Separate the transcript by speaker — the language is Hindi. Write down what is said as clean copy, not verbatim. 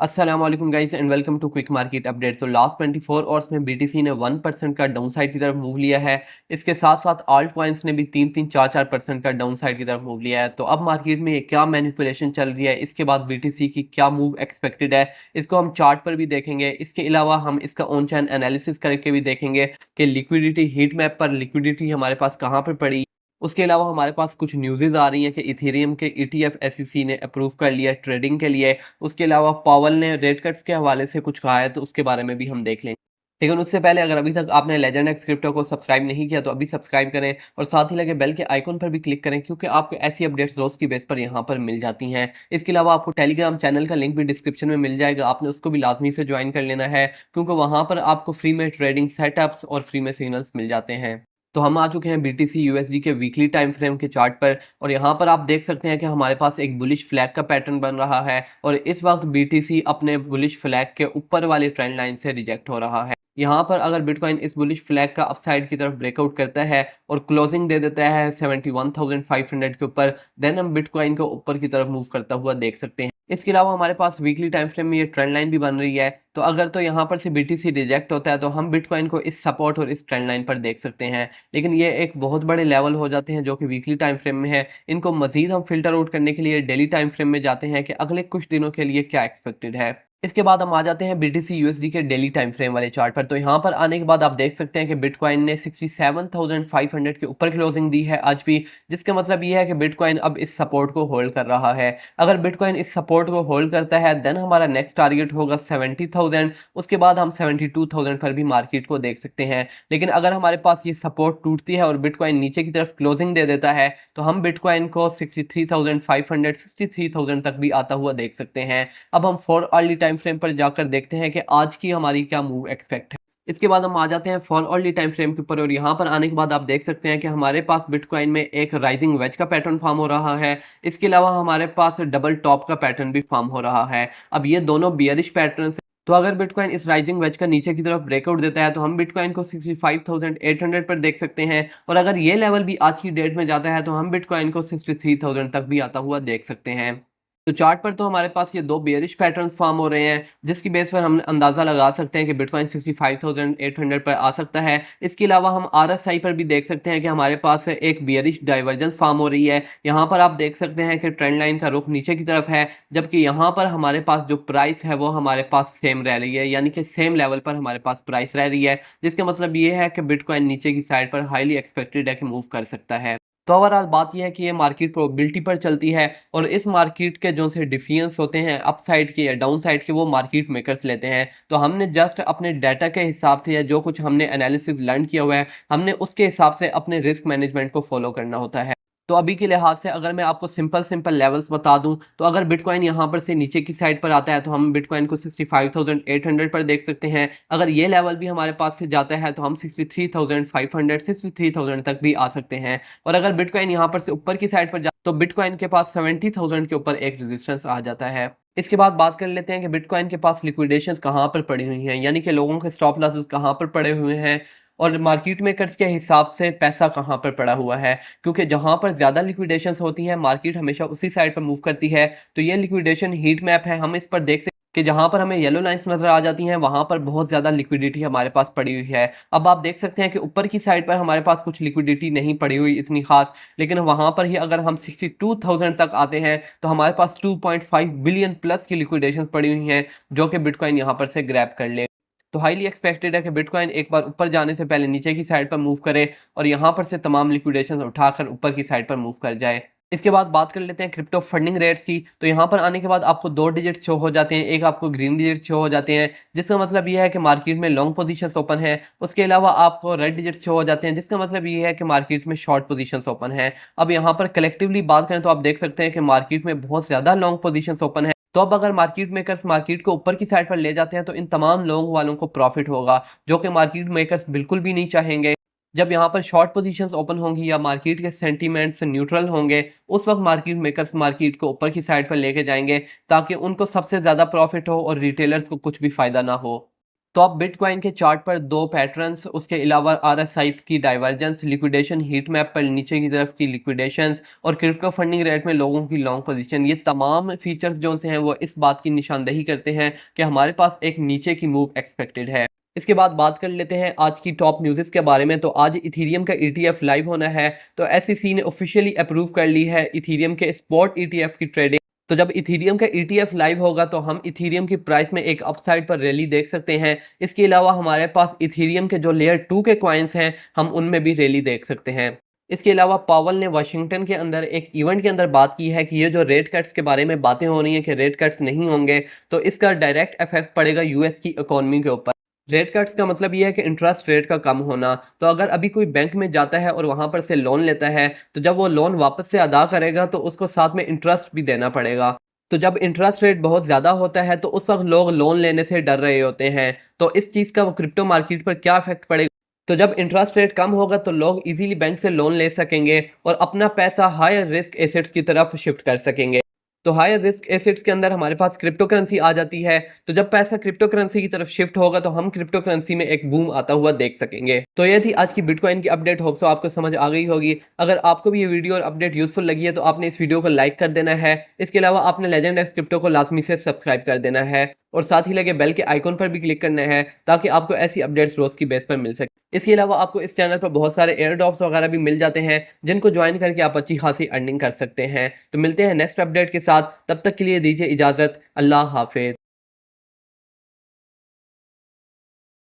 Speaker 1: अस्सलाम वालेकुम guys and welcome to quick market update. तो लास्ट 24 आवर्स में बीटीसी ने 1% का डाउन साइड की तरफ मूव लिया है। इसके साथ साथ आल्ट कॉइन्स ने भी 3-4% का डाउन साइड की तरफ मूव लिया है। तो अब मार्केट में ये क्या मैनिपुलेशन चल रही है, इसके बाद बीटीसी की क्या मूव एक्सपेक्टेड है, इसको हम चार्ट पर भी देखेंगे। इसके अलावा हम इसका ऑन चैन एनालिसिस करके भी देखेंगे कि लिक्विडिटी हीट मैप पर लिक्विडिटी हमारे पास कहाँ पर पड़ी। उसके अलावा हमारे पास कुछ न्यूज़ेज आ रही हैं कि इथेरियम के ईटीएफ एसईसी ने अप्रूव कर लिया ट्रेडिंग के लिए। उसके अलावा पावल ने रेट कट्स के हवाले से कुछ कहा है, तो उसके बारे में भी हम देख लेंगे। लेकिन उससे पहले अगर अभी तक आपने लेजेंड एक्स क्रिप्टो को सब्सक्राइब नहीं किया तो अभी सब्सक्राइब करें और साथ ही लगे बेल के आइकन पर भी क्लिक करें, क्योंकि आपको ऐसी अपडेट्स रोज की बेस पर यहाँ पर मिल जाती हैं। इसके अलावा आपको टेलीग्राम चैनल का लिंक भी डिस्क्रिप्शन में मिल जाएगा, आपने उसको भी लाजमी से ज्वाइन कर लेना है, क्योंकि वहाँ पर आपको फ्री में ट्रेडिंग सेटअप्स और फ्री में सिग्नल्स मिल जाते हैं। तो हम आ चुके हैं बीटीसी यूएसडी के वीकली टाइम फ्रेम के चार्ट पर, और यहाँ पर आप देख सकते हैं कि हमारे पास एक बुलिश फ्लैग का पैटर्न बन रहा है और इस वक्त बीटीसी अपने बुलिश फ्लैग के ऊपर वाली ट्रेंड लाइन से रिजेक्ट हो रहा है। यहाँ पर अगर बिटकॉइन इस बुलिश फ्लैग का अपसाइड की तरफ ब्रेकआउट करता है और क्लोजिंग दे देता है 71,500 के ऊपर, देन हम बिटकॉइन को ऊपर की तरफ मूव करता हुआ देख सकते हैं। इसके अलावा हमारे पास वीकली टाइम फ्रेम में ये ट्रेंड लाइन भी बन रही है। तो अगर तो यहाँ पर से बीटीसी रिजेक्ट होता है तो हम बिटकॉइन को इस सपोर्ट और इस ट्रेंड लाइन पर देख सकते हैं। लेकिन ये एक बहुत बड़े लेवल हो जाते हैं जो कि वीकली टाइम फ्रेम में है। इनको मजीद हम फिल्टर आउट करने के लिए डेली टाइम फ्रेम में जाते हैं कि अगले कुछ दिनों के लिए क्या एक्सपेक्टेड है। इसके बाद हम आ जाते हैं बीटीसी यूएसडी के डेली टाइम फ्रेम वाले चार्ट पर। तो यहाँ पर आने के बाद आप देख सकते हैं कि बिटकॉइन ने 67,500 के ऊपर क्लोजिंग दी है आज भी, जिसका मतलब ये है कि बिटकॉइन अब इस सपोर्ट को होल्ड कर रहा है। अगर बिटकॉइन इस सपोर्ट को होल्ड करता है देन हमारा नेक्स्ट टारगेट होगा 70,000। उसके बाद हम 72,000 पर भी मार्केट को देख सकते हैं। लेकिन अगर हमारे पास ये सपोर्ट टूटती है और बिटकॉइन नीचे की तरफ क्लोजिंग दे देता है तो हम बिटकॉइन को 63,500 63,000 तक भी आता हुआ देख सकते हैं। अब हम 4 अर्ली टाइम फ्रेम पर जाकर देखते हैं कि आज की हमारी क्या मूव एक्सपेक्ट है। इसके बाद हम आ जाते हैं फॉल अर्ली टाइम फ्रेम के ऊपर, और यहाँ पर आने के बाद आप देख सकते हैं कि हमारे पास बिटकॉइन में एक राइजिंग वेज का पैटर्न फॉर्म हो रहा है। इसके अलावा हमारे पास डबल टॉप का पैटर्न भी फॉर्म हो रहा है। अब ये दोनों बियरिश पैटर्न, तो अगर बिटकॉइन इस राइजिंग वेज का नीचे की तरफ ब्रेकआउट देता है तो हम बिटकॉइन को 65,800 पर देख सकते हैं, और अगर ये लेवल भी आज की डेट में जाता है तो हम बिटकॉइन को 63,000 तक भी आता हुआ देख सकते हैं। तो चार्ट पर तो हमारे पास ये दो बेयरिश पैटर्न्स फॉर्म हो रहे हैं, जिसकी बेस पर हम अंदाजा लगा सकते हैं कि बिटकॉइन 65,800 पर आ सकता है। इसके अलावा हम आरएसआई पर भी देख सकते हैं कि हमारे पास एक बेयरिश डाइवर्जेंस फॉर्म हो रही है। यहाँ पर आप देख सकते हैं कि ट्रेंड लाइन का रुख नीचे की तरफ है, जबकि यहाँ पर हमारे पास जो प्राइस है वो हमारे पास सेम रह रही है, यानी कि सेम लेवल पर हमारे पास प्राइस रह रही है, जिसका मतलब ये है कि बिटकॉइन नीचे की साइड पर हाईली एक्सपेक्टेड है कि मूव कर सकता है। तो ओवरऑल बात यह है कि ये मार्केट प्रोबेबिलिटी पर चलती है, और इस मार्केट के जो से डिसीजंस होते हैं अप साइड के या डाउन साइड के वो मार्केट मेकर्स लेते हैं। तो हमने जस्ट अपने डाटा के हिसाब से या जो कुछ हमने एनालिसिस लर्न किया हुआ है हमने उसके हिसाब से अपने रिस्क मैनेजमेंट को फॉलो करना होता है। तो अभी के लिहाज से अगर मैं आपको सिंपल सिंपल लेवल्स बता दूं तो अगर बिटकॉइन यहाँ पर से नीचे की साइड पर आता है तो हम बिटकॉइन को 65,800 पर देख सकते हैं। अगर ये लेवल भी हमारे पास से जाता है तो हम 63,500 63,000 तक भी आ सकते हैं। और अगर बिटकॉइन यहाँ पर से ऊपर की साइड पर तो बिटकॉइन के पास 70,000 के ऊपर एक रेजिस्टेंस आ जाता है। इसके बाद बात कर लेते हैं कि बिटकॉइन के पास लिक्विडेशंस कहाँ पर पड़ी हुई हैं, यानी कि लोगों के स्टॉप लॉसेस कहाँ पर पड़े हुए हैं और मार्केट मेकर्स के हिसाब से पैसा कहाँ पर पड़ा हुआ है। क्योंकि जहाँ पर ज़्यादा लिक्विडेशंस होती हैं मार्केट हमेशा उसी साइड पर मूव करती है। तो ये लिक्विडेशन हीट मैप है, हम इस पर देख सकते कि जहां पर हमें येलो लाइंस नजर आ जाती हैं वहां पर बहुत ज्यादा लिक्विडिटी हमारे पास पड़ी हुई है। अब आप देख सकते हैं कि ऊपर की साइड पर हमारे पास कुछ लिक्विडिटी नहीं पड़ी हुई इतनी खास, लेकिन वहां पर ही अगर हम 62,000 तक आते हैं तो हमारे पास 2.5 बिलियन प्लस की लिक्विडेशन पड़ी हुई हैं, जो कि बिटकॉइन यहां पर से ग्रैब कर ले। तो हाईली एक्सपेक्टेड है कि बिटकॉइन एक बार ऊपर जाने से पहले नीचे की साइड पर मूव करे और यहां पर से तमाम लिक्विडेशन उठाकर ऊपर की साइड पर मूव कर जाए। इसके बाद बात कर लेते हैं क्रिप्टो फंडिंग रेट्स की। तो यहाँ पर आने के बाद आपको दो डिजिट्स शो हो जाते हैं, एक आपको ग्रीन डिजिट्स शो हो जाते हैं, जिसका मतलब ये है कि मार्केट में लॉन्ग पोजीशंस ओपन है। उसके अलावा आपको रेड डिजिट्स शो हो जाते हैं, जिसका मतलब ये है कि मार्केट में शॉर्ट पोजीशंस ओपन है। अब यहाँ पर कलेक्टिवली बात करें तो आप देख सकते हैं कि मार्केट में बहुत ज़्यादा लॉन्ग पोजीशंस ओपन है। तो अब अगर मार्केट मेकर्स मार्केट को ऊपर की साइड पर ले जाते हैं तो इन तमाम लोगों वालों को प्रॉफिट होगा, जो कि मार्केट मेकर्स बिल्कुल भी नहीं चाहेंगे। जब यहाँ पर शॉर्ट पोजीशंस ओपन होंगी या मार्केट के सेंटीमेंट्स न्यूट्रल होंगे उस वक्त मार्केट मेकर्स मार्केट को ऊपर की साइड पर लेके जाएंगे, ताकि उनको सबसे ज़्यादा प्रॉफिट हो और रिटेलर्स को कुछ भी फ़ायदा ना हो। तो आप बिटकॉइन के चार्ट पर दो पैटर्न्स, उसके अलावा आरएसआई की डाइवर्जेंस, लिक्विडेशन हीट मैप पर नीचे की तरफ की लिक्विडेशंस और क्रिप्टो फंडिंग रेट में लोगों की लॉन्ग पोजीशन, ये तमाम फीचर्स जो से हैं वो इस बात की निशानदेही करते हैं कि हमारे पास एक नीचे की मूव एक्सपेक्टेड है। इसके बाद बात कर लेते हैं आज की टॉप न्यूज़ के बारे में। तो आज इथीरियम का ईटीएफ लाइव होना है। तो एसईसी ने ऑफिशियली अप्रूव कर ली है इथीरियम के स्पॉट ईटीएफ की ट्रेडिंग। तो जब इथीरियम का ईटीएफ लाइव होगा तो हम इथीरियम की प्राइस में एक अपसाइड पर रैली देख सकते हैं। इसके अलावा हमारे पास इथीरियम के जो लेयर 2 के कॉइन्स हैं हम उनमें भी रैली देख सकते हैं। इसके अलावा पावल ने वाशिंगटन के अंदर एक इवेंट के अंदर बात की है कि ये जो रेट कट्स के बारे में बातें हो रही हैं कि रेट कट्स नहीं होंगे, तो इसका डायरेक्ट इफेक्ट पड़ेगा यूएस की इकोनॉमी के ऊपर। रेट कट्स का मतलब ये है कि इंटरेस्ट रेट का कम होना। तो अगर अभी कोई बैंक में जाता है और वहां पर से लोन लेता है, तो जब वो लोन वापस से अदा करेगा तो उसको साथ में इंटरेस्ट भी देना पड़ेगा। तो जब इंटरेस्ट रेट बहुत ज़्यादा होता है तो उस वक्त लोग लोन लेने से डर रहे होते हैं। तो इस चीज़ का क्रिप्टो मार्केट पर क्या इफेक्ट पड़ेगा? तो जब इंटरेस्ट रेट कम होगा तो लोग इजीली बैंक से लोन ले सकेंगे और अपना पैसा हायर रिस्क एसेट्स की तरफ शिफ्ट कर सकेंगे। तो हायर रिस्क एसेट्स के अंदर हमारे पास क्रिप्टो करेंसी आ जाती है। तो जब पैसा क्रिप्टो करेंसी की तरफ शिफ्ट होगा तो हम क्रिप्टो करेंसी में एक बूम आता हुआ देख सकेंगे। तो ये थी आज की बिटकॉइन की अपडेट। होप सो आपको समझ आ गई होगी। अगर आपको भी ये वीडियो और अपडेट यूजफुल लगी है तो आपने इस वीडियो को लाइक कर देना है। इसके अलावा आपने लेजेंड एक्स क्रिप्टो को लाजमी से सब्सक्राइब कर देना है और साथ ही लगे बेल के आइकॉन पर भी क्लिक करना है ताकि आपको ऐसी अपडेट्स रोज की बेस पर मिल सके। इसके अलावा आपको इस चैनल पर बहुत सारे एयर ड्रॉप्स वगैरह भी मिल जाते हैं जिनको ज्वाइन करके आप अच्छी खासी अर्निंग कर सकते हैं। तो मिलते हैं नेक्स्ट अपडेट के साथ, तब तक के लिए दीजिए इजाजत। अल्लाह हाफिज।